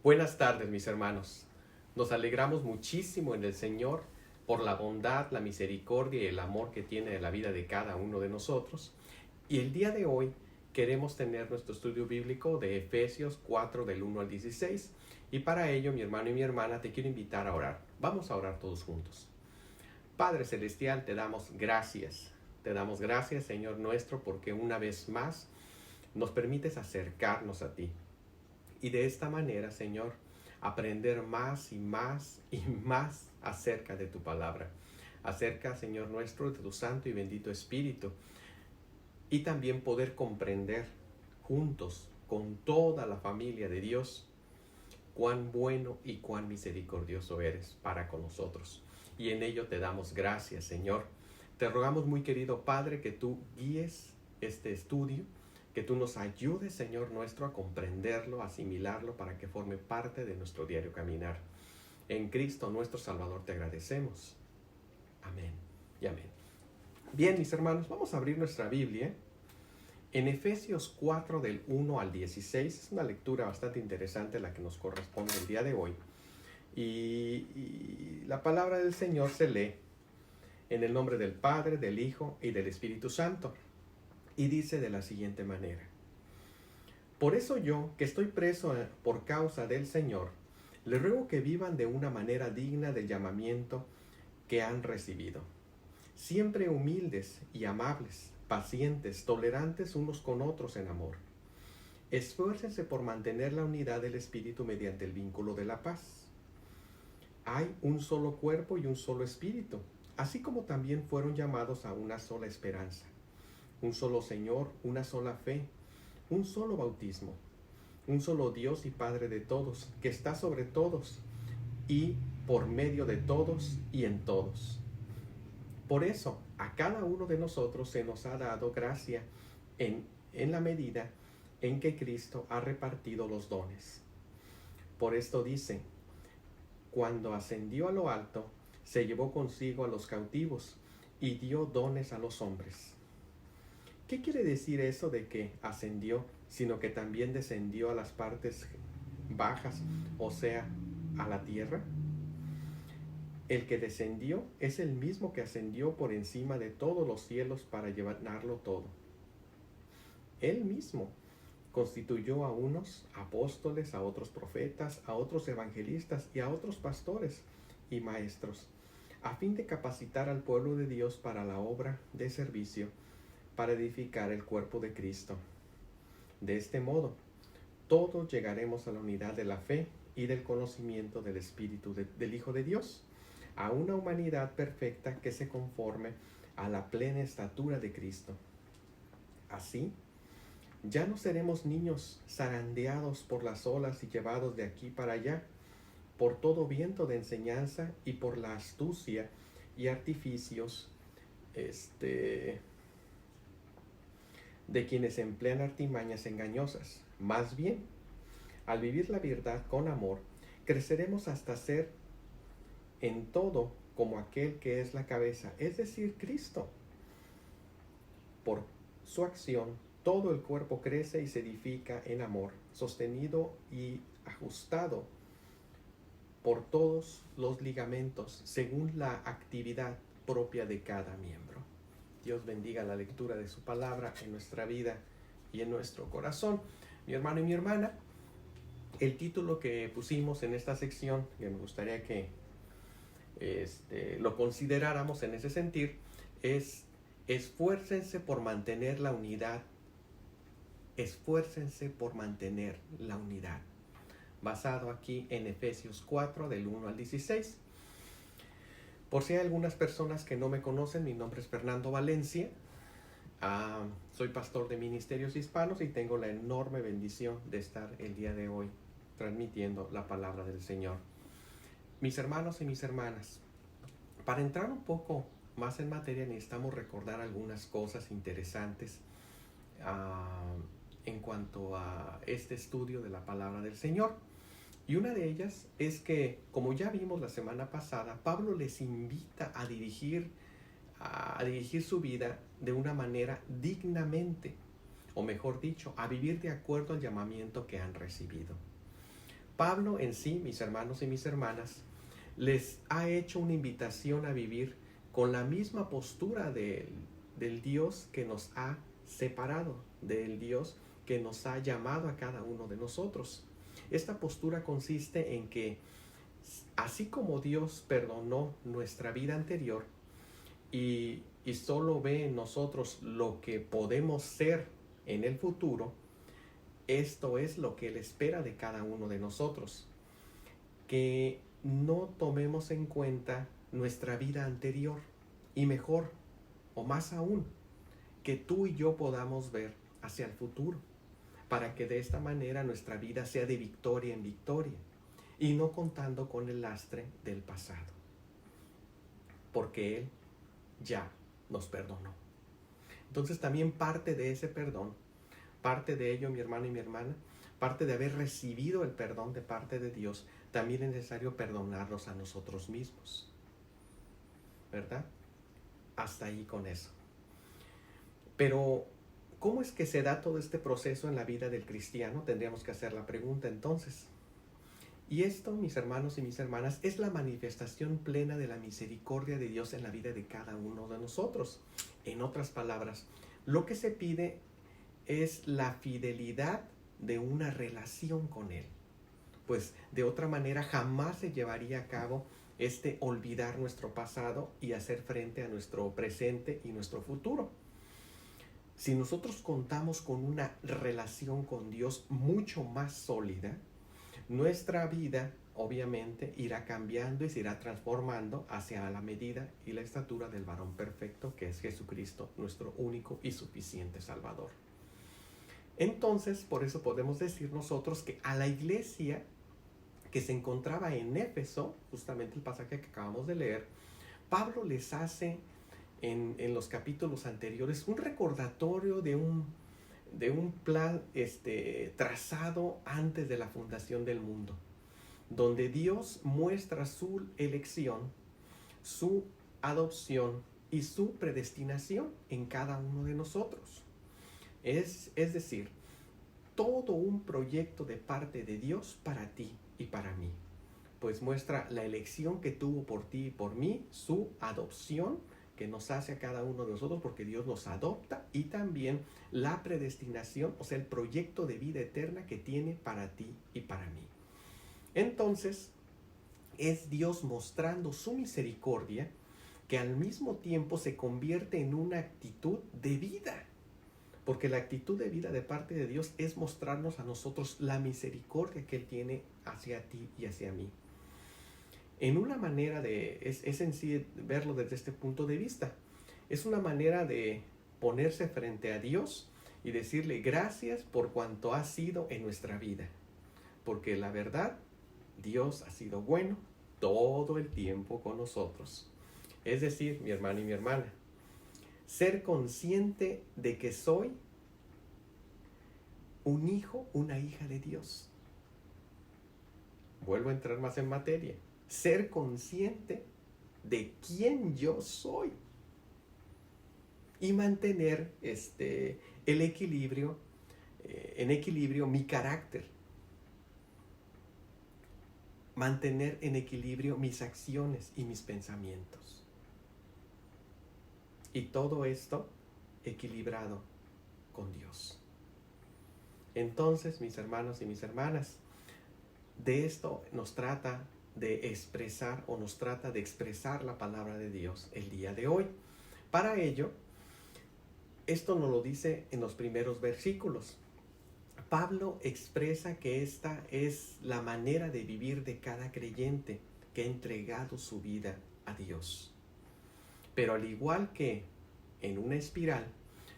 Buenas tardes, mis hermanos. Nos alegramos muchísimo en el Señor por la bondad, la misericordia y el amor que tiene en la vida de cada uno de nosotros. Y el día de hoy queremos tener nuestro estudio bíblico de Efesios 4 del 1 al 16. Y para ello, mi hermano y mi hermana, te quiero invitar a orar. Vamos a orar todos juntos. Padre Celestial, te damos gracias. Te damos gracias, Señor nuestro, porque una vez más nos permites acercarnos a ti. Y de esta manera, Señor, aprender más y más y más acerca de tu palabra. Acerca, Señor nuestro, de tu Santo y bendito Espíritu. Y también poder comprender juntos, con toda la familia de Dios, cuán bueno y cuán misericordioso eres para con nosotros. Y en ello te damos gracias, Señor. Te rogamos, muy querido Padre, que tú guíes este estudio, que tú nos ayudes, Señor nuestro, a comprenderlo, a asimilarlo, para que forme parte de nuestro diario caminar. En Cristo nuestro Salvador te agradecemos. Amén y amén. Bien, mis hermanos, vamos a abrir nuestra Biblia en Efesios 4 del 1 al 16. Es una lectura bastante interesante la que nos corresponde el día de hoy. Y la palabra del Señor se lee en el nombre del Padre, del Hijo y del Espíritu Santo. Y dice de la siguiente manera: Por eso yo, que estoy preso por causa del Señor, les ruego que vivan de una manera digna del llamamiento que han recibido, siempre humildes y amables, pacientes, tolerantes unos con otros en amor. Esfuércense por mantener la unidad del Espíritu mediante el vínculo de la paz. Hay un solo cuerpo y un solo Espíritu, así como también fueron llamados a una sola esperanza. Un solo Señor, una sola fe, un solo bautismo, un solo Dios y Padre de todos, que está sobre todos y por medio de todos y en todos. Por eso, a cada uno de nosotros se nos ha dado gracia en la medida en que Cristo ha repartido los dones. Por esto dice: cuando ascendió a lo alto, se llevó consigo a los cautivos y dio dones a los hombres. ¿Qué quiere decir eso de que ascendió, sino que también descendió a las partes bajas, o sea, a la tierra? El que descendió es el mismo que ascendió por encima de todos los cielos para llenarlo todo. Él mismo constituyó a unos apóstoles, a otros profetas, a otros evangelistas y a otros pastores y maestros, a fin de capacitar al pueblo de Dios para la obra de servicio, para edificar el cuerpo de Cristo. De este modo, todos llegaremos a la unidad de la fe y del conocimiento del Espíritu del Hijo de Dios, a una humanidad perfecta que se conforme a la plena estatura de Cristo. Así, ya no seremos niños zarandeados por las olas y llevados de aquí para allá, por todo viento de enseñanza y por la astucia y artificios de quienes emplean artimañas engañosas. Más bien, al vivir la verdad con amor, creceremos hasta ser en todo como aquel que es la cabeza, es decir, Cristo. Por su acción, todo el cuerpo crece y se edifica en amor, sostenido y ajustado por todos los ligamentos, según la actividad propia de cada miembro. Dios bendiga la lectura de su palabra en nuestra vida y en nuestro corazón. Mi hermano y mi hermana, el título que pusimos en esta sección, que me gustaría que lo consideráramos en ese sentir, es: esfuércense por mantener la unidad. Esfuércense por mantener la unidad. Basado aquí en Efesios 4 del 1 al 16. Por si hay algunas personas que no me conocen, mi nombre es Fernando Valencia. Soy pastor de Ministerios Hispanos y tengo la enorme bendición de estar el día de hoy transmitiendo la palabra del Señor. Mis hermanos y mis hermanas, para entrar un poco más en materia necesitamos recordar algunas cosas interesantes en cuanto a este estudio de la palabra del Señor. Y una de ellas es que, como ya vimos la semana pasada, Pablo les invita a dirigir su vida de una manera dignamente, o mejor dicho, a vivir de acuerdo al llamamiento que han recibido. Pablo en sí, mis hermanos y mis hermanas, les ha hecho una invitación a vivir con la misma postura del Dios que nos ha separado, del Dios que nos ha llamado a cada uno de nosotros. Esta postura consiste en que, así como Dios perdonó nuestra vida anterior y solo ve en nosotros lo que podemos ser en el futuro, esto es lo que Él espera de cada uno de nosotros. Que no tomemos en cuenta nuestra vida anterior, y mejor, o más aún, que tú y yo podamos ver hacia el futuro, para que de esta manera nuestra vida sea de victoria en victoria, y no contando con el lastre del pasado, porque Él ya nos perdonó. Entonces también parte de ese perdón, parte de ello, mi hermano y mi hermana, parte de haber recibido el perdón de parte de Dios, también es necesario perdonarnos a nosotros mismos, ¿verdad? Hasta ahí con eso. Pero, ¿cómo es que se da todo este proceso en la vida del cristiano? Tendríamos que hacer la pregunta entonces. Y esto, mis hermanos y mis hermanas, es la manifestación plena de la misericordia de Dios en la vida de cada uno de nosotros. En otras palabras, lo que se pide es la fidelidad de una relación con Él. Pues de otra manera jamás se llevaría a cabo olvidar nuestro pasado y hacer frente a nuestro presente y nuestro futuro. Si nosotros contamos con una relación con Dios mucho más sólida, nuestra vida obviamente irá cambiando y se irá transformando hacia la medida y la estatura del varón perfecto, que es Jesucristo, nuestro único y suficiente Salvador. Entonces, por eso podemos decir nosotros que a la iglesia que se encontraba en Éfeso, justamente el pasaje que acabamos de leer, Pablo les hace en los capítulos anteriores un recordatorio de un plan trazado antes de la fundación del mundo, donde Dios muestra su elección, su adopción y su predestinación en cada uno de nosotros. Es decir, todo un proyecto de parte de Dios para ti y para mí. Pues muestra la elección que tuvo por ti y por mí, su adopción que nos hace a cada uno de nosotros porque Dios nos adopta, y también la predestinación, o sea, el proyecto de vida eterna que tiene para ti y para mí. Entonces, es Dios mostrando su misericordia que al mismo tiempo se convierte en una actitud de vida. Porque la actitud de vida de parte de Dios es mostrarnos a nosotros la misericordia que Él tiene hacia ti y hacia mí. En una manera es en sí verlo desde este punto de vista. Es una manera de ponerse frente a Dios y decirle gracias por cuanto ha sido en nuestra vida. Porque la verdad, Dios ha sido bueno todo el tiempo con nosotros. Es decir, mi hermano y mi hermana, ser consciente de que soy un hijo, una hija de Dios. Vuelvo a entrar más en materia. Ser consciente de quién yo soy y mantener el equilibrio, en equilibrio mi carácter, mantener en equilibrio mis acciones y mis pensamientos. Y todo esto equilibrado con Dios. Entonces, mis hermanos y mis hermanas, de esto nos trata de expresar, o nos trata de expresar la palabra de Dios el día de hoy. Para ello, esto nos lo dice en los primeros versículos. Pablo expresa que esta es la manera de vivir de cada creyente que ha entregado su vida a Dios. Pero al igual que en una espiral,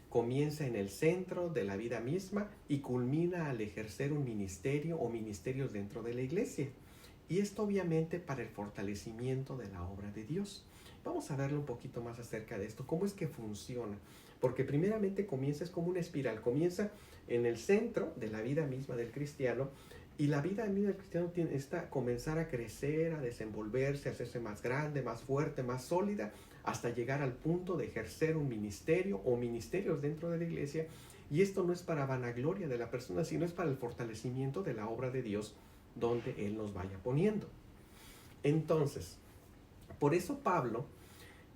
comienza en el centro de la vida misma y culmina al ejercer un ministerio o ministerios dentro de la iglesia. Y esto obviamente para el fortalecimiento de la obra de Dios. Vamos a verlo un poquito más acerca de esto, cómo es que funciona. Porque primeramente es como una espiral, comienza en el centro de la vida misma del cristiano, y la vida misma del cristiano comenzar a crecer, a desenvolverse, a hacerse más grande, más fuerte, más sólida, hasta llegar al punto de ejercer un ministerio o ministerios dentro de la iglesia. Y esto no es para vanagloria de la persona, sino es para el fortalecimiento de la obra de Dios donde Él nos vaya poniendo. Entonces, por eso Pablo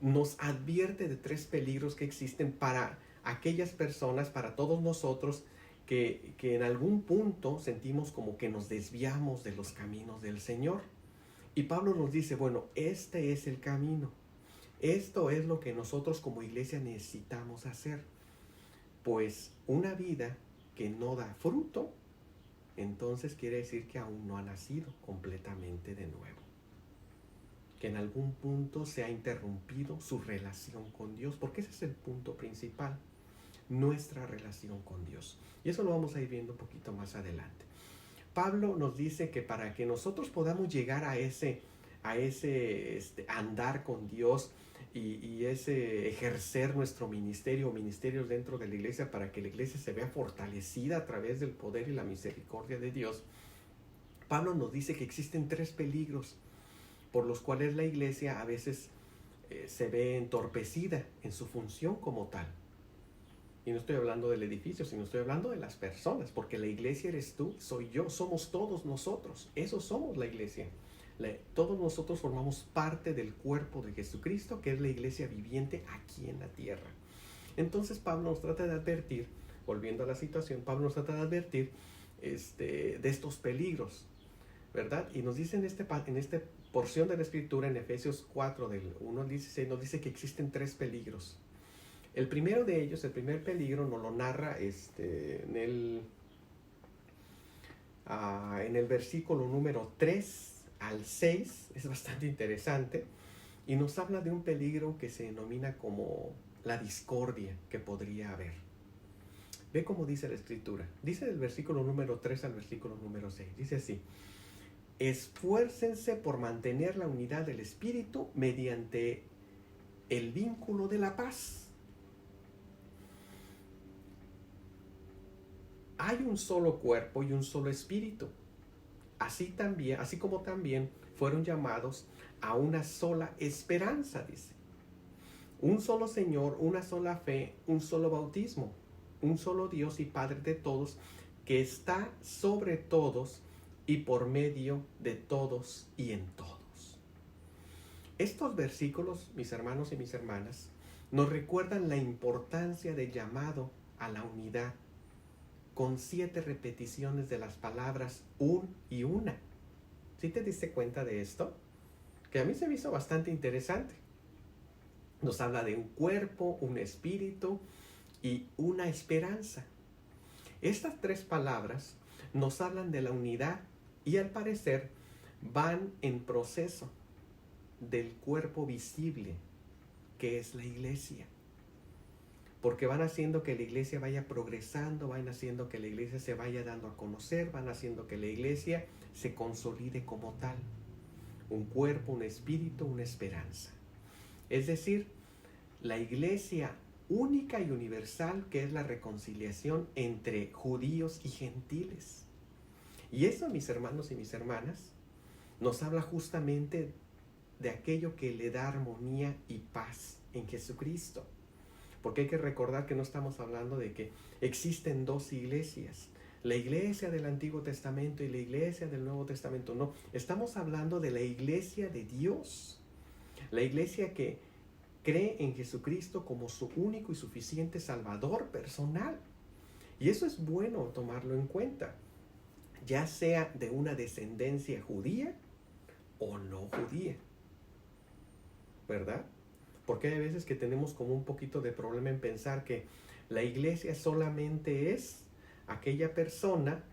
nos advierte de 3 peligros que existen para aquellas personas, para todos nosotros, que en algún punto sentimos como que nos desviamos de los caminos del Señor. Y Pablo nos dice, bueno, este es el camino. Esto es lo que nosotros como iglesia necesitamos hacer. Pues una vida que no da fruto, entonces quiere decir que aún no ha nacido completamente de nuevo. Que en algún punto se ha interrumpido su relación con Dios, porque ese es el punto principal, nuestra relación con Dios. Y eso lo vamos a ir viendo un poquito más adelante. Pablo nos dice que para que nosotros podamos llegar a ese andar con Dios y ese ejercer nuestro ministerio o ministerios dentro de la iglesia, para que la iglesia se vea fortalecida a través del poder y la misericordia de Dios, Pablo nos dice que existen 3 peligros por los cuales la iglesia a veces se ve entorpecida en su función como tal. Y no estoy hablando del edificio, sino estoy hablando de las personas, porque la iglesia eres tú, soy yo, somos todos nosotros. Eso somos la iglesia. Todos nosotros formamos parte del cuerpo de Jesucristo, que es la iglesia viviente aquí en la tierra. Entonces Pablo nos trata de advertir, volviendo a la situación, Pablo nos trata de advertir de estos peligros, ¿verdad? Y nos dice en esta porción de la Escritura, en Efesios 4, del 1 al 16, nos dice que existen 3 peligros. El primero de ellos, el primer peligro, nos lo narra en el versículo número 3 al 6, es bastante interesante, y nos habla de un peligro que se denomina como la discordia que podría haber. Ve cómo dice la Escritura. Dice del versículo número 3 al versículo número 6. Dice así: esfuércense por mantener la unidad del Espíritu mediante el vínculo de la paz. Hay un solo cuerpo y un solo espíritu. Así como también fueron llamados a una sola esperanza, dice. Un solo Señor, una sola fe, un solo bautismo, un solo Dios y Padre de todos, que está sobre todos y por medio de todos y en todos. Estos versículos, mis hermanos y mis hermanas, nos recuerdan la importancia del llamado a la unidad, con 7 repeticiones de las palabras un y una. ¿Sí te diste cuenta de esto? Que a mí se me hizo bastante interesante. Nos habla de un cuerpo, un espíritu y una esperanza. Estas 3 palabras nos hablan de la unidad y al parecer van en proceso del cuerpo visible que es la iglesia. Porque van haciendo que la iglesia vaya progresando, van haciendo que la iglesia se vaya dando a conocer, van haciendo que la iglesia se consolide como tal. Un cuerpo, un espíritu, una esperanza. Es decir, la iglesia única y universal, que es la reconciliación entre judíos y gentiles. Y eso, mis hermanos y mis hermanas, nos habla justamente de aquello que le da armonía y paz en Jesucristo. Porque hay que recordar que no estamos hablando de que existen 2 iglesias, la iglesia del Antiguo Testamento y la iglesia del Nuevo Testamento. No, estamos hablando de la iglesia de Dios, la iglesia que cree en Jesucristo como su único y suficiente Salvador personal. Y eso es bueno tomarlo en cuenta, ya sea de una descendencia judía o no judía, ¿verdad? Porque hay veces que tenemos como un poquito de problema en pensar que la iglesia solamente es aquella persona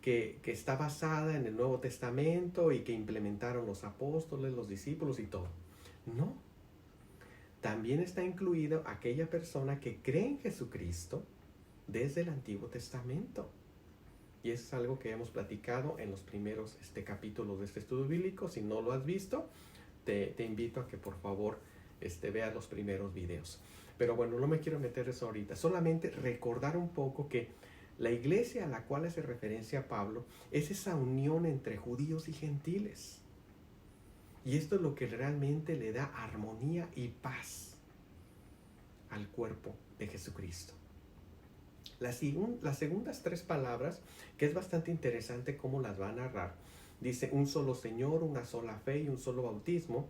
que está basada en el Nuevo Testamento y que implementaron los apóstoles, los discípulos y todo. No. También está incluido aquella persona que cree en Jesucristo desde el Antiguo Testamento. Y eso es algo que hemos platicado en los primeros capítulos de este estudio bíblico. Si no lo has visto, te invito a que por favor veas los primeros videos. Pero bueno, no me quiero meter eso ahorita. Solamente recordar un poco que la iglesia a la cual hace referencia Pablo es esa unión entre judíos y gentiles. Y esto es lo que realmente le da armonía y paz al cuerpo de Jesucristo. Las segundas tres palabras, que es bastante interesante cómo las va a narrar, dice un solo Señor, una sola fe y un solo bautismo,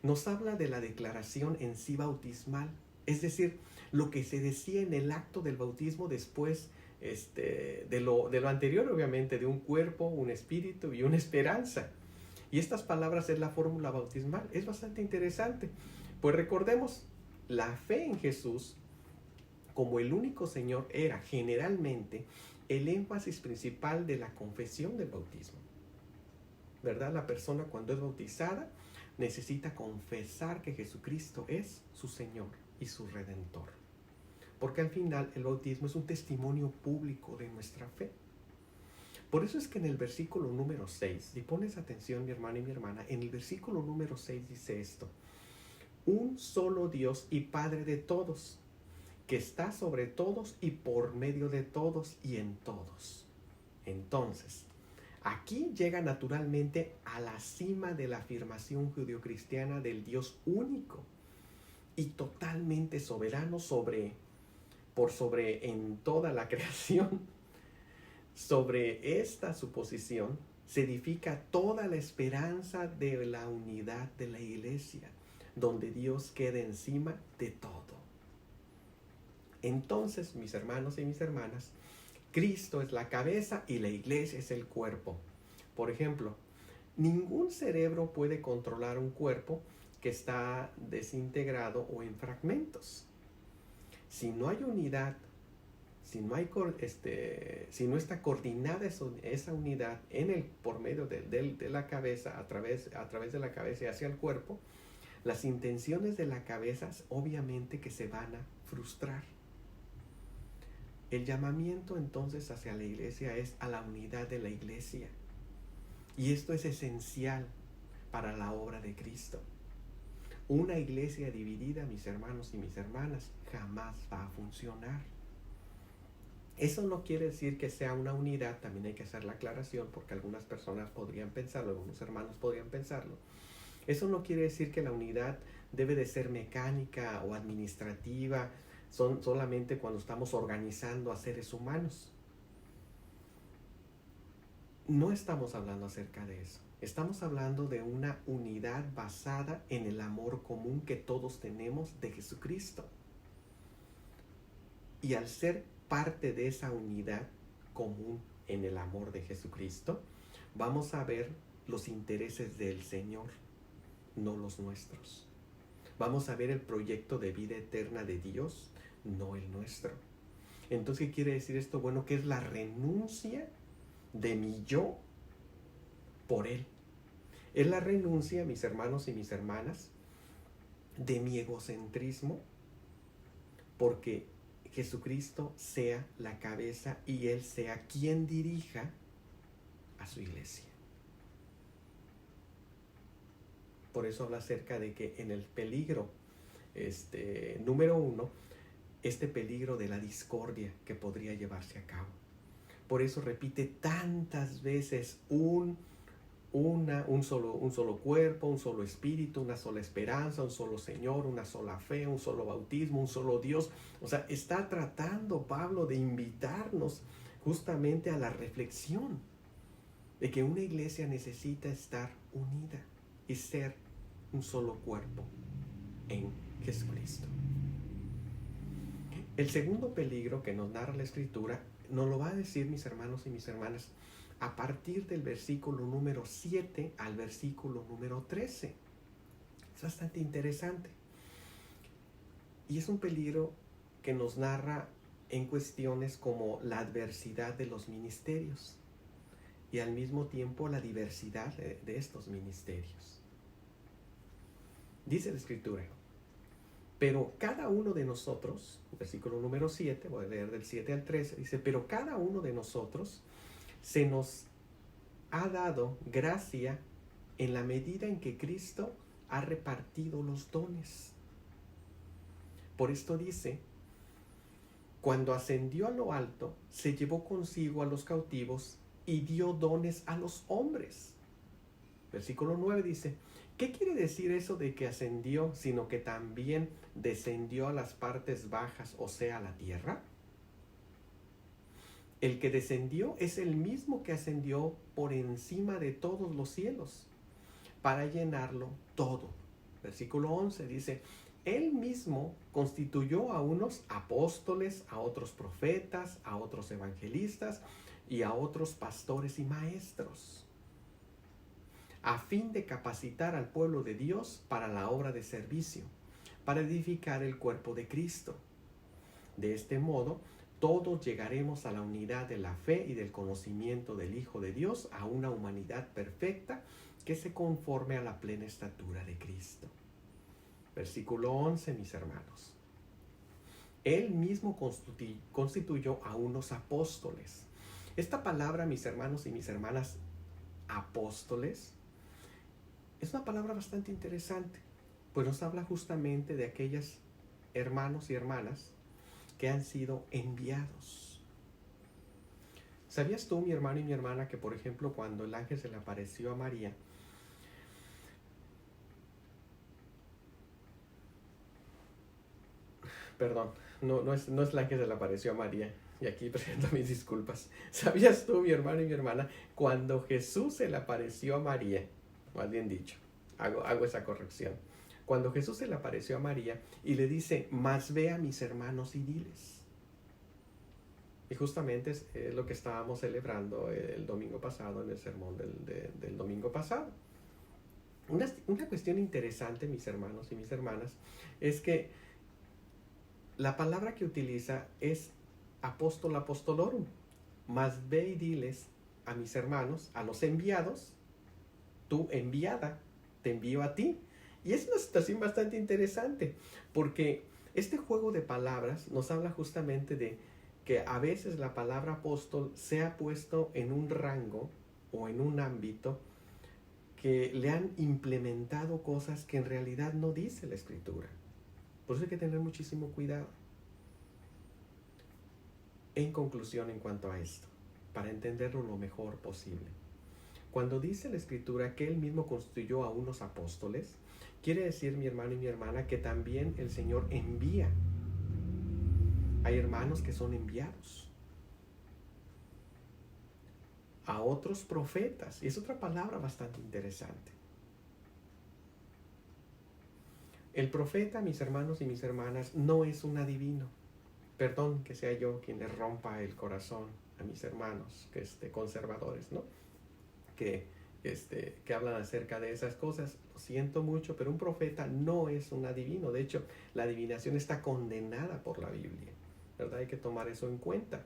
nos habla de la declaración en sí bautismal, es decir, lo que se decía en el acto del bautismo después de lo anterior, obviamente, de un cuerpo, un espíritu y una esperanza. Y estas palabras es la fórmula bautismal. Es bastante interesante. Pues recordemos, la fe en Jesús como el único Señor era generalmente el énfasis principal de la confesión del bautismo. ¿Verdad? La persona cuando es bautizada necesita confesar que Jesucristo es su Señor y su Redentor. Porque al final el bautismo es un testimonio público de nuestra fe. Por eso es que en el versículo número 6, si pones atención mi hermano y mi hermana, en el versículo número 6 dice esto: un solo Dios y Padre de todos, que está sobre todos y por medio de todos y en todos. Entonces, aquí llega naturalmente a la cima de la afirmación judeocristiana del Dios único y totalmente soberano por sobre en toda la creación. Sobre esta suposición se edifica toda la esperanza de la unidad de la iglesia, donde Dios queda encima de todo. Entonces, mis hermanos y mis hermanas, Cristo es la cabeza y la iglesia es el cuerpo. Por ejemplo, ningún cerebro puede controlar un cuerpo que está desintegrado o en fragmentos. Si no hay unidad, si no está coordinada esa unidad por medio de la cabeza, a través de la cabeza y hacia el cuerpo, las intenciones de la cabeza obviamente que se van a frustrar. El llamamiento entonces hacia la iglesia es a la unidad de la iglesia. Y esto es esencial para la obra de Cristo. Una iglesia dividida, mis hermanos y mis hermanas, jamás va a funcionar. Eso no quiere decir que sea una unidad, también hay que hacer la aclaración porque algunas personas podrían pensarlo, algunos hermanos podrían pensarlo. Eso no quiere decir que la unidad debe de ser mecánica o administrativa, solamente cuando estamos organizando a seres humanos. No estamos hablando acerca de eso. Estamos hablando de una unidad basada en el amor común que todos tenemos de Jesucristo. Y al ser parte de esa unidad común en el amor de Jesucristo, vamos a ver los intereses del Señor, no los nuestros. Vamos a ver el proyecto de vida eterna de Dios, no el nuestro. Entonces, ¿qué quiere decir esto? Bueno, que es la renuncia de mi yo por Él. Es la renuncia, mis hermanos y mis hermanas, de mi egocentrismo, porque Jesucristo sea la cabeza y Él sea quien dirija a su iglesia. Por eso habla acerca de que en el peligro número 1, este peligro de la discordia que podría llevarse a cabo. Por eso repite tantas veces un solo cuerpo, un solo espíritu, una sola esperanza, un solo Señor, una sola fe, un solo bautismo, un solo Dios. O sea, está tratando Pablo de invitarnos justamente a la reflexión de que una iglesia necesita estar unida y ser un solo cuerpo en Jesucristo. El segundo peligro que nos narra la Escritura nos lo va a decir, mis hermanos y mis hermanas, a partir del versículo número 7 al versículo número 13. Es bastante interesante. Y es un peligro que nos narra en cuestiones como la adversidad de los ministerios y al mismo tiempo la diversidad de estos ministerios. Dice la Escritura: pero cada uno de nosotros, versículo número 7, voy a leer del 7 al 13, dice: pero cada uno de nosotros se nos ha dado gracia en la medida en que Cristo ha repartido los dones. Por esto dice: cuando ascendió a lo alto, se llevó consigo a los cautivos y dio dones a los hombres. Versículo 9 dice: ¿qué quiere decir eso de que ascendió, sino que también descendió a las partes bajas, o sea, a la tierra? El que descendió es el mismo que ascendió por encima de todos los cielos para llenarlo todo. Versículo 11 dice, Él mismo constituyó a unos apóstoles, a otros profetas, a otros evangelistas y a otros pastores y maestros, a fin de capacitar al pueblo de Dios para la obra de servicio, para edificar el cuerpo de Cristo. De este modo, todos llegaremos a la unidad de la fe y del conocimiento del Hijo de Dios, a una humanidad perfecta que se conforme a la plena estatura de Cristo. Versículo 11, mis hermanos. Él mismo constituyó a unos apóstoles. Esta palabra, mis hermanos y mis hermanas, apóstoles, es una palabra bastante interesante, pues nos habla justamente de aquellos hermanos y hermanas que han sido enviados. ¿Sabías tú, mi hermano y mi hermana, que por ejemplo cuando el ángel se le apareció a María, perdón, no es el ángel se le apareció a María, y aquí presento mis disculpas. ¿Sabías tú, mi hermano y mi hermana, cuando Jesús se le apareció a María, más bien dicho, hago esa corrección, cuando Jesús se le apareció a María y le dice, mas ve a mis hermanos y diles? Y justamente es lo que estábamos celebrando el domingo pasado, en el sermón del domingo pasado. Una cuestión interesante, mis hermanos y mis hermanas, es que la palabra que utiliza es apóstol apostolorum, mas ve y diles a mis hermanos, a los enviados, tú enviada, te envío a ti. Y es una situación bastante interesante, porque este juego de palabras nos habla justamente de que a veces la palabra apóstol se ha puesto en un rango o en un ámbito que le han implementado cosas que en realidad no dice la Escritura. Por eso hay que tener muchísimo cuidado. En conclusión, en cuanto a esto, para entenderlo lo mejor posible, cuando dice la Escritura que Él mismo constituyó a unos apóstoles, quiere decir, mi hermano y mi hermana, que también el Señor envía. Hay hermanos que son enviados a otros profetas, y es otra palabra bastante interesante. El profeta, mis hermanos y mis hermanas, no es un adivino. Perdón que sea yo quien le rompa el corazón a mis hermanos conservadores, ¿no? Que hablan acerca de esas cosas. Lo siento mucho, pero un profeta no es un adivino. De hecho, la adivinación está condenada por la Biblia, ¿verdad? Hay que tomar eso en cuenta.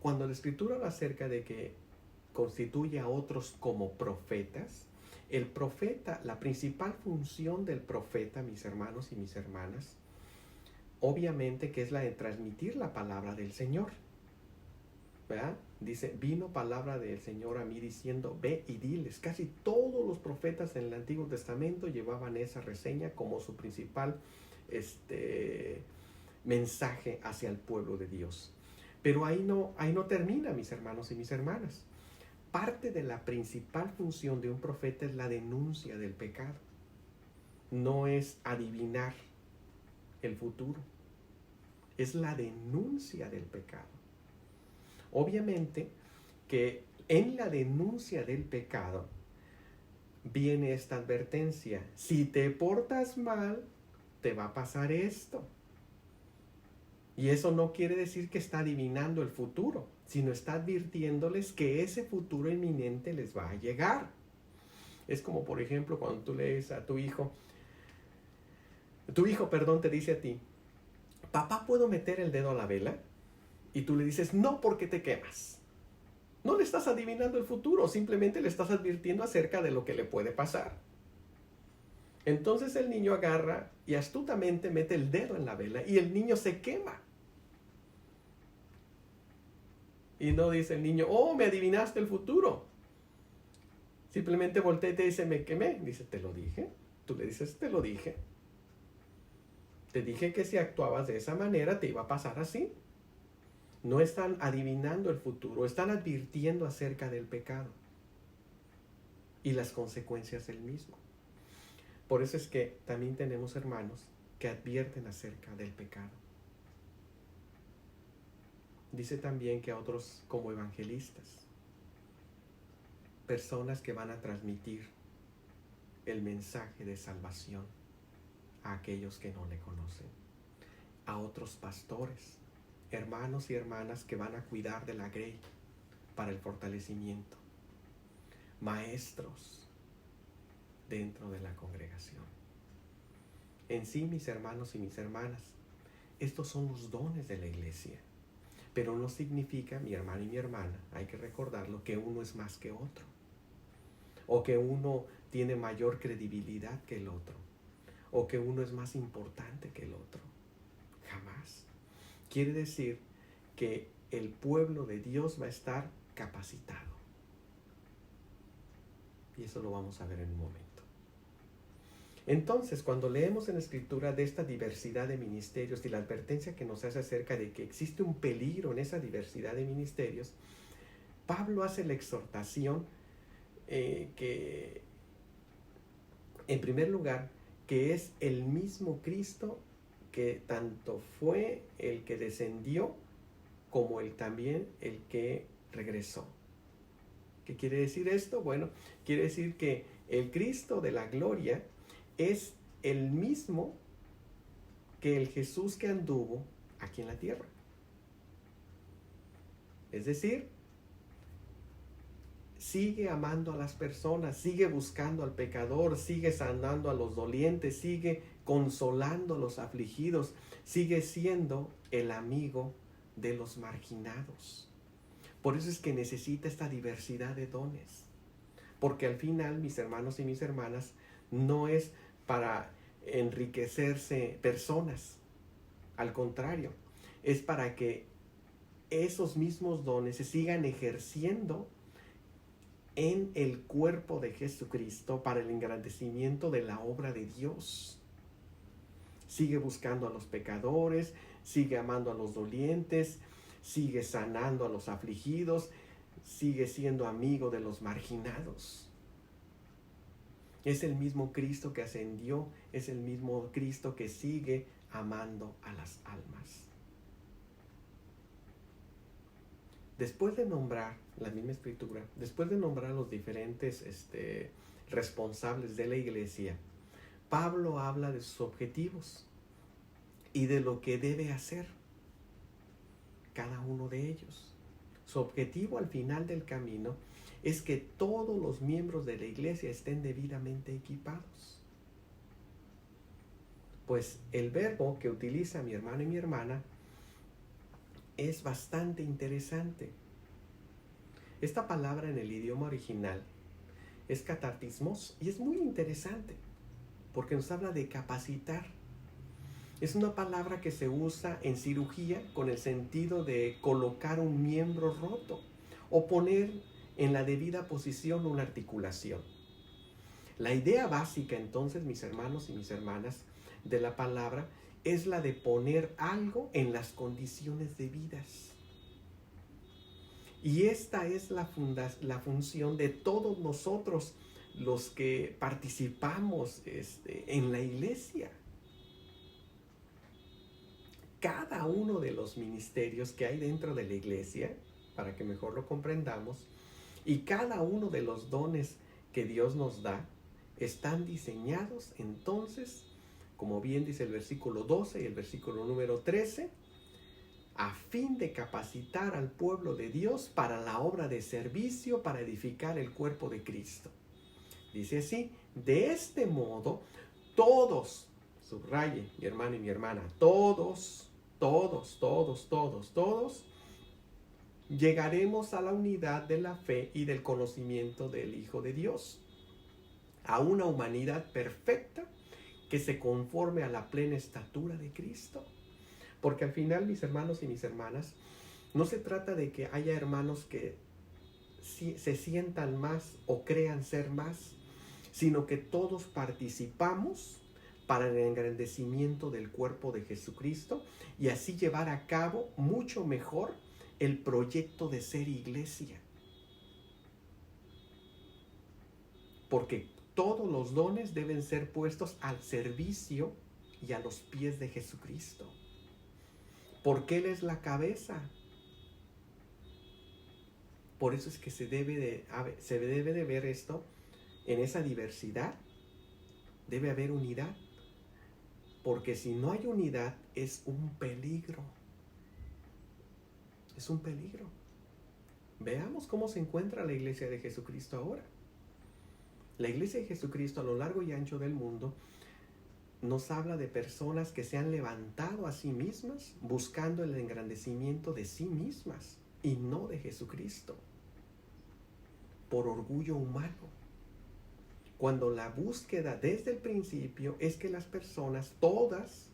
Cuando la Escritura habla acerca de que constituye a otros como profetas, el profeta, la principal función del profeta, mis hermanos y mis hermanas, obviamente que es la de transmitir la palabra del Señor, ¿verdad? Dice, vino palabra del Señor a mí diciendo, ve y diles. Casi todos los profetas en el Antiguo Testamento llevaban esa reseña como su principal mensaje hacia el pueblo de Dios. Pero ahí no termina, mis hermanos y mis hermanas. Parte de la principal función de un profeta es la denuncia del pecado. No es adivinar el futuro, es la denuncia del pecado. Obviamente que en la denuncia del pecado viene esta advertencia: si te portas mal, te va a pasar esto. Y eso no quiere decir que está adivinando el futuro, sino está advirtiéndoles que ese futuro inminente les va a llegar. Es como, por ejemplo, cuando tú lees a tu hijo, te dice a ti, papá, ¿puedo meter el dedo a la vela? Y tú le dices, no, porque te quemas. No le estás adivinando el futuro, simplemente le estás advirtiendo acerca de lo que le puede pasar. Entonces el niño agarra y astutamente mete el dedo en la vela y el niño se quema. Y no dice el niño, oh, me adivinaste el futuro. Simplemente voltea y te dice, me quemé. Dice, te lo dije. Tú le dices, te lo dije. Te dije que si actuabas de esa manera te iba a pasar así. No están adivinando el futuro, están advirtiendo acerca del pecado y las consecuencias del mismo. Por eso es que también tenemos hermanos que advierten acerca del pecado. Dice también que a otros como evangelistas, personas que van a transmitir el mensaje de salvación a aquellos que no le conocen, a otros pastores, hermanos y hermanas que van a cuidar de la grey para el fortalecimiento, maestros dentro de la congregación. En sí, mis hermanos y mis hermanas, estos son los dones de la iglesia, pero no significa, mi hermano y mi hermana, hay que recordarlo, que uno es más que otro, o que uno tiene mayor credibilidad que el otro, o que uno es más importante que el otro. Jamás. Quiere decir que el pueblo de Dios va a estar capacitado. Y eso lo vamos a ver en un momento. Entonces, cuando leemos en la Escritura de esta diversidad de ministerios y la advertencia que nos hace acerca de que existe un peligro en esa diversidad de ministerios, Pablo hace la exhortación que, en primer lugar, que es el mismo Cristo que tanto fue el que descendió como también el que regresó. ¿Qué quiere decir esto? Bueno, quiere decir que el Cristo de la gloria es el mismo que el Jesús que anduvo aquí en la tierra. Es decir, sigue amando a las personas, sigue buscando al pecador, sigue sanando a los dolientes, sigue consolando a los afligidos, sigue siendo el amigo de los marginados. Por eso es que necesita esta diversidad de dones. Porque al final, mis hermanos y mis hermanas, no es para enriquecerse personas. Al contrario, es para que esos mismos dones se sigan ejerciendo en el cuerpo de Jesucristo para el engrandecimiento de la obra de Dios. Sigue buscando a los pecadores, sigue amando a los dolientes, sigue sanando a los afligidos, sigue siendo amigo de los marginados. Es el mismo Cristo que ascendió, es el mismo Cristo que sigue amando a las almas. Después de nombrar, la misma Escritura, después de nombrar a los diferentes responsables de la iglesia, Pablo habla de sus objetivos y de lo que debe hacer cada uno de ellos. Su objetivo al final del camino es que todos los miembros de la iglesia estén debidamente equipados. Pues el verbo que utiliza mi hermano y mi hermana es bastante interesante. Esta palabra en el idioma original es catartismos y es muy interesante porque nos habla de capacitar. Es una palabra que se usa en cirugía con el sentido de colocar un miembro roto o poner en la debida posición una articulación. La idea básica entonces, mis hermanos y mis hermanas, de la palabra es la de poner algo en las condiciones debidas. Y esta es la función de todos nosotros los que participamos en la iglesia. Cada uno de los ministerios que hay dentro de la iglesia, para que mejor lo comprendamos, y cada uno de los dones que Dios nos da, están diseñados entonces, como bien dice el versículo 12 y el versículo número 13, a fin de capacitar al pueblo de Dios para la obra de servicio, para edificar el cuerpo de Cristo. Dice así: de este modo, todos, subraye mi hermano y mi hermana, todos, llegaremos a la unidad de la fe y del conocimiento del Hijo de Dios, a una humanidad perfecta que se conforme a la plena estatura de Cristo. Porque al final, mis hermanos y mis hermanas, no se trata de que haya hermanos que se sientan más o crean ser más, sino que todos participamos para el engrandecimiento del cuerpo de Jesucristo y así llevar a cabo mucho mejor el proyecto de ser iglesia. Porque todos los dones deben ser puestos al servicio y a los pies de Jesucristo. Porque Él es la cabeza Por eso es que se debe de ver esto en esa diversidad. Debe haber unidad. Porque si no hay unidad, es un peligro. Es un peligro. Veamos cómo se encuentra la iglesia de Jesucristo ahora. La iglesia de Jesucristo a lo largo y ancho del mundo nos habla de personas que se han levantado a sí mismas buscando el engrandecimiento de sí mismas y no de Jesucristo, por orgullo humano. Cuando la búsqueda desde el principio es que las personas, todas,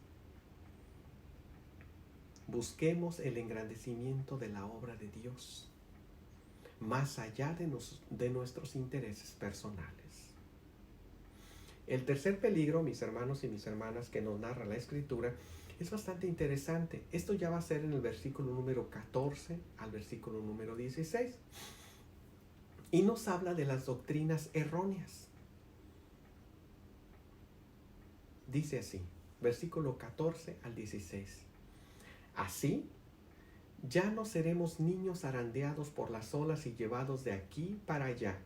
busquemos el engrandecimiento de la obra de Dios, más allá de nuestros intereses personales. El tercer peligro, mis hermanos y mis hermanas, que nos narra la Escritura, es bastante interesante. Esto ya va a ser en el versículo número 14 al versículo número 16. Y nos habla de las doctrinas erróneas. Dice así, versículo 14 al 16. Así, ya no seremos niños zarandeados por las olas y llevados de aquí para allá,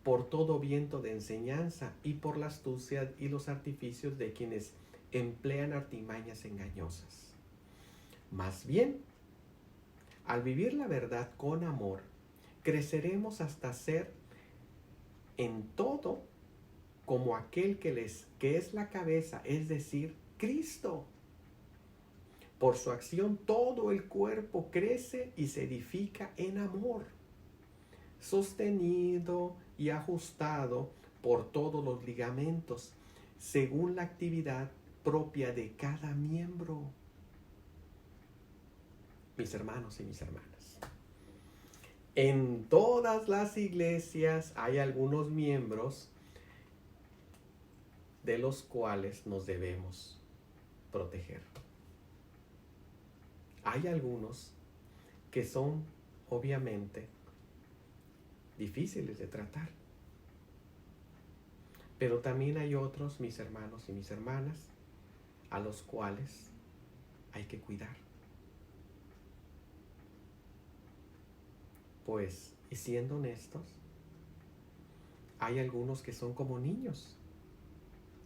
por todo viento de enseñanza y por la astucia y los artificios de quienes emplean artimañas engañosas. Más bien, al vivir la verdad con amor, creceremos hasta ser en todo como aquel que es la cabeza, es decir, Cristo. Por su acción todo el cuerpo crece y se edifica en amor, sostenido y ajustado por todos los ligamentos, según la actividad propia de cada miembro. Mis hermanos y mis hermanas, en todas las iglesias hay algunos miembros de los cuales nos debemos proteger. Hay algunos que son obviamente difíciles de tratar, pero también hay otros, mis hermanos y mis hermanas, a los cuales hay que cuidar. Pues, y siendo honestos, hay algunos que son como niños,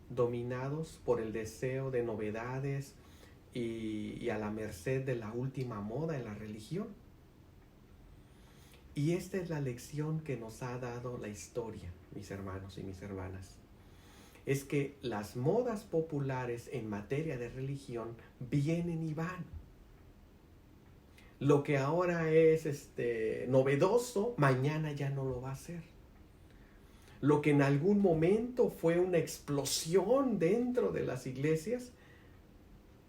dominados por el deseo de novedades y a la merced de la última moda en la religión. Y esta es la lección que nos ha dado la historia, mis hermanos y mis hermanas. Es que las modas populares en materia de religión vienen y van. Lo que ahora es novedoso, mañana ya no lo va a ser. Lo que en algún momento fue una explosión dentro de las iglesias,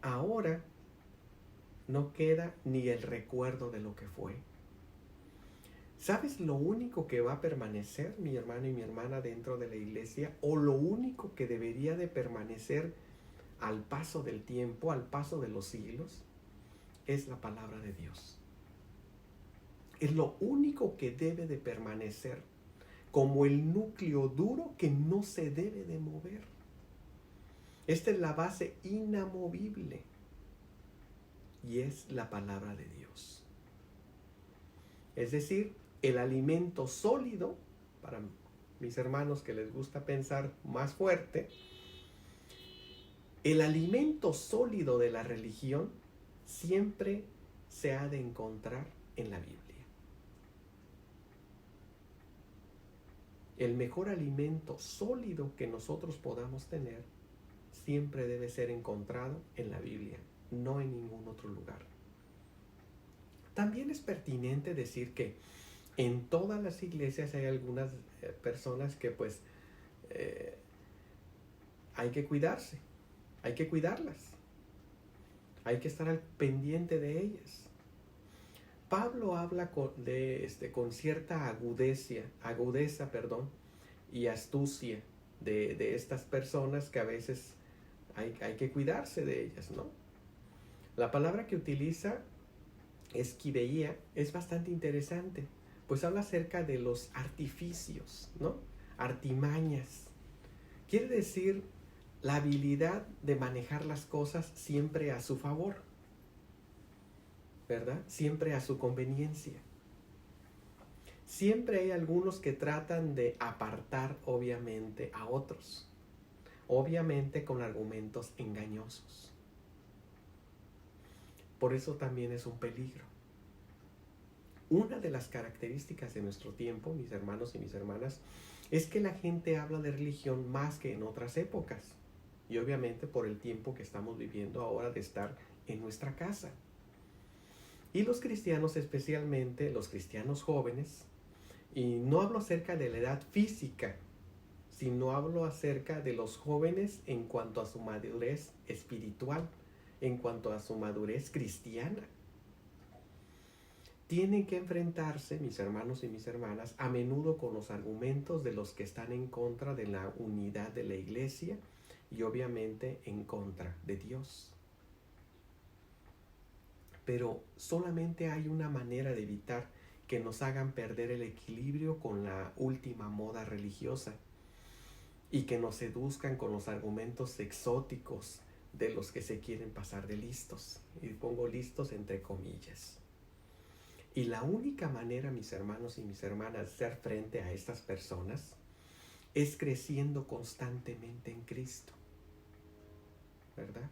ahora no queda ni el recuerdo de lo que fue. ¿Sabes lo único que va a permanecer, mi hermano y mi hermana, dentro de la iglesia? O lo único que debería de permanecer al paso del tiempo, al paso de los siglos, es la palabra de Dios. Es lo único que debe de permanecer como el núcleo duro que no se debe de mover. Esta es la base inamovible y es la palabra de Dios. Es decir, el alimento sólido, para mis hermanos que les gusta pensar más fuerte, el alimento sólido de la religión siempre se ha de encontrar en la Biblia. El mejor alimento sólido que nosotros podamos tener siempre debe ser encontrado en la Biblia, no en ningún otro lugar. También es pertinente decir que en todas las iglesias hay algunas personas que hay que cuidarse, hay que cuidarlas, hay que estar al pendiente de ellas. Pablo habla con cierta agudeza y astucia de estas personas que a veces hay que cuidarse de ellas, ¿no? La palabra que utiliza, esquiveía, es bastante interesante, pues habla acerca de los artificios, ¿no? Artimañas. Quiere decir la habilidad de manejar las cosas siempre a su favor, ¿verdad? Siempre a su conveniencia. siempre hay algunos que tratan de apartar obviamente a otros, obviamente con argumentos engañosos. Por eso también es un peligro. Una de las características de nuestro tiempo, mis hermanos y mis hermanas, es que la gente habla de religión más que en otras épocas. Y obviamente por el tiempo que estamos viviendo ahora de estar en nuestra casa. Y los cristianos, especialmente los cristianos jóvenes, y no hablo acerca de la edad física, sino hablo acerca de los jóvenes en cuanto a su madurez espiritual, en cuanto a su madurez cristiana. Tienen que enfrentarse, mis hermanos y mis hermanas, a menudo con los argumentos de los que están en contra de la unidad de la iglesia y obviamente en contra de Dios. Pero solamente hay una manera de evitar que nos hagan perder el equilibrio con la última moda religiosa y que nos seduzcan con los argumentos exóticos de los que se quieren pasar de listos. Y pongo listos entre comillas. Y la única manera, mis hermanos y mis hermanas, de hacer frente a estas personas es creciendo constantemente en Cristo, ¿verdad?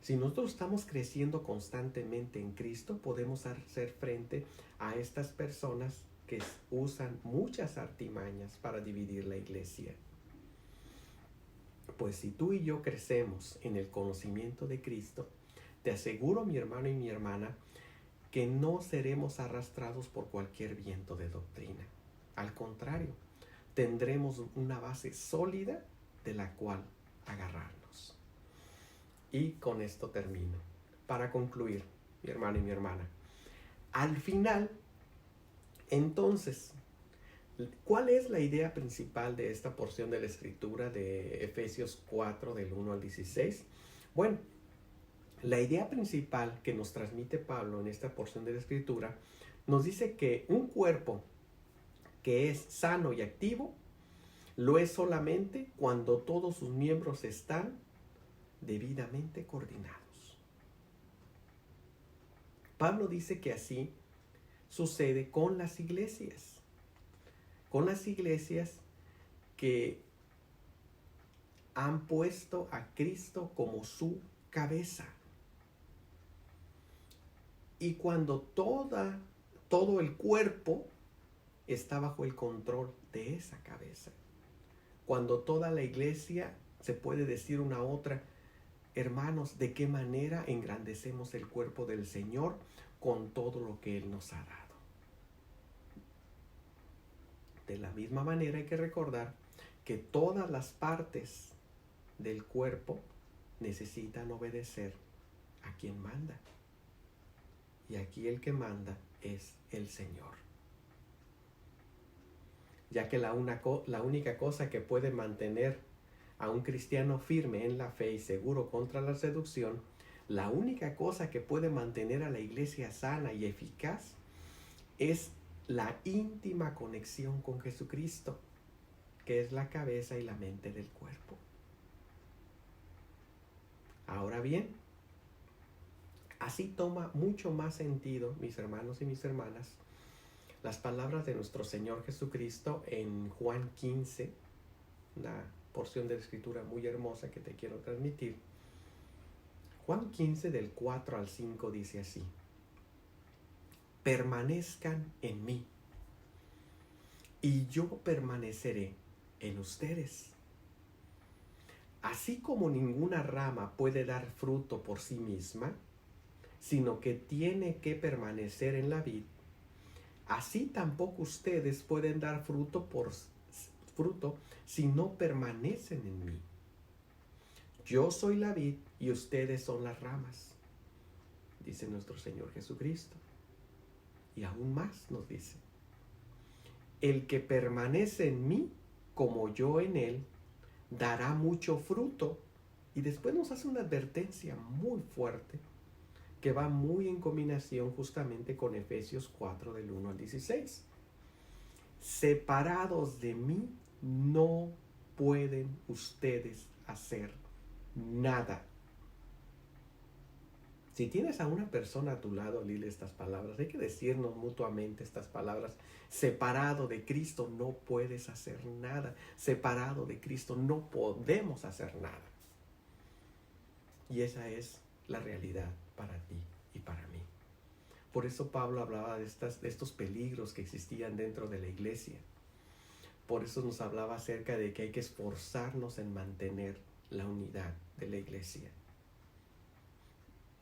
Si nosotros estamos creciendo constantemente en Cristo, podemos hacer frente a estas personas que usan muchas artimañas para dividir la iglesia. Pues si tú y yo crecemos en el conocimiento de Cristo, te aseguro, mi hermano y mi hermana, que no seremos arrastrados por cualquier viento de doctrina. Al contrario, tendremos una base sólida de la cual agarrarnos. Y con esto termino. Para concluir, mi hermano y mi hermana, al final, entonces, ¿cuál es la idea principal de esta porción de la Escritura de Efesios 4, del 1 al 16? Bueno, la idea principal que nos transmite Pablo en esta porción de la Escritura nos dice que un cuerpo que es sano y activo lo es solamente cuando todos sus miembros están debidamente coordinados. Pablo dice que así sucede con las iglesias que han puesto a Cristo como su cabeza. Y cuando todo el cuerpo está bajo el control de esa cabeza. Cuando toda la iglesia se puede decir una a otra, hermanos, ¿de qué manera engrandecemos el cuerpo del Señor con todo lo que Él nos ha dado? De la misma manera hay que recordar que todas las partes del cuerpo necesitan obedecer a quien manda. Y aquí el que manda es el Señor. Ya que la única cosa que puede mantener a un cristiano firme en la fe y seguro contra la seducción, la única cosa que puede mantener a la iglesia sana y eficaz es la íntima conexión con Jesucristo, que es la cabeza y la mente del cuerpo. Ahora bien, así toma mucho más sentido, mis hermanos y mis hermanas, las palabras de nuestro Señor Jesucristo en Juan 15, una porción de la Escritura muy hermosa que te quiero transmitir. Juan 15 del 4 al 5 dice así: permanezcan en mí, y yo permaneceré en ustedes. Así como ninguna rama puede dar fruto por sí misma, sino que tiene que permanecer en la vid, así tampoco ustedes pueden dar fruto si no permanecen en mí. Yo soy la vid y ustedes son las ramas, dice nuestro Señor Jesucristo. Y aún más nos dice: el que permanece en mí, como yo en él, dará mucho fruto. Y después nos hace una advertencia muy fuerte que va muy en combinación justamente con Efesios 4 del 1 al 16. Separados de mí no pueden ustedes hacer nada. Si tienes a una persona a tu lado, dile estas palabras. Hay que decirnos mutuamente estas palabras. Separado de Cristo no puedes hacer nada. Separado de Cristo no podemos hacer nada. Y esa es la realidad para ti y para mí. Por eso Pablo hablaba de estos peligros que existían dentro de la iglesia. Por eso nos hablaba acerca de que hay que esforzarnos en mantener la unidad de la iglesia.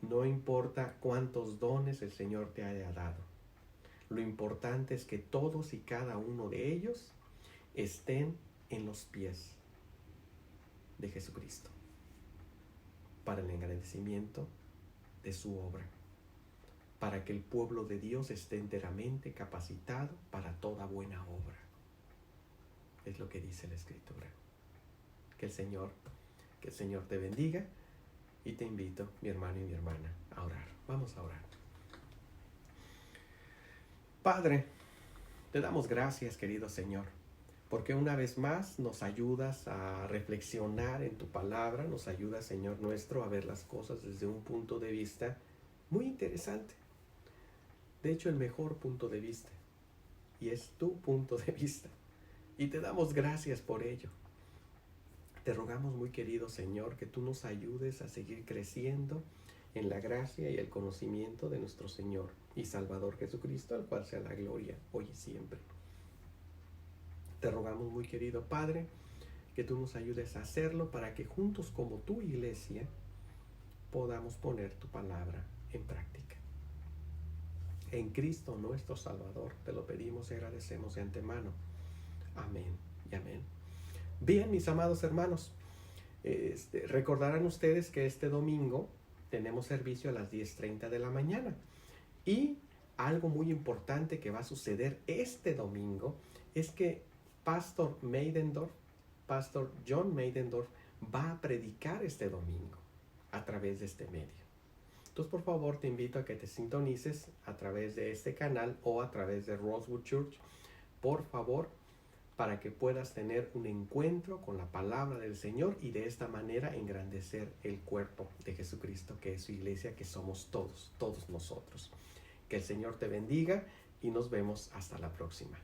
No importa cuántos dones el Señor te haya dado. Lo importante es que todos y cada uno de ellos estén en los pies de Jesucristo para el engrandecimiento de su obra, para que el pueblo de Dios esté enteramente capacitado para toda buena obra. Es lo que dice la Escritura. Que el Señor te bendiga. Y te invito, mi hermano y mi hermana, a orar. Vamos a orar. Padre, te damos gracias, querido Señor, porque una vez más nos ayudas a reflexionar en tu palabra, nos ayudas, Señor nuestro, a ver las cosas desde un punto de vista muy interesante. De hecho, el mejor punto de vista. Y es tu punto de vista. Y te damos gracias por ello. Te rogamos, muy querido Señor, que tú nos ayudes a seguir creciendo en la gracia y el conocimiento de nuestro Señor y Salvador Jesucristo, al cual sea la gloria hoy y siempre. Te rogamos, muy querido Padre, que tú nos ayudes a hacerlo para que juntos como tu iglesia podamos poner tu palabra en práctica. En Cristo nuestro Salvador te lo pedimos y agradecemos de antemano. Amén y amén. Bien, mis amados hermanos, recordarán ustedes que este domingo tenemos servicio a las 10:30 de la mañana. Y algo muy importante que va a suceder este domingo es que Pastor John Meidendorf, va a predicar este domingo a través de este medio. Entonces, por favor, te invito a que te sintonices a través de este canal o a través de Rosewood Church, por favor, para que puedas tener un encuentro con la palabra del Señor y de esta manera engrandecer el cuerpo de Jesucristo, que es su iglesia, que somos todos nosotros. Que el Señor te bendiga y nos vemos hasta la próxima.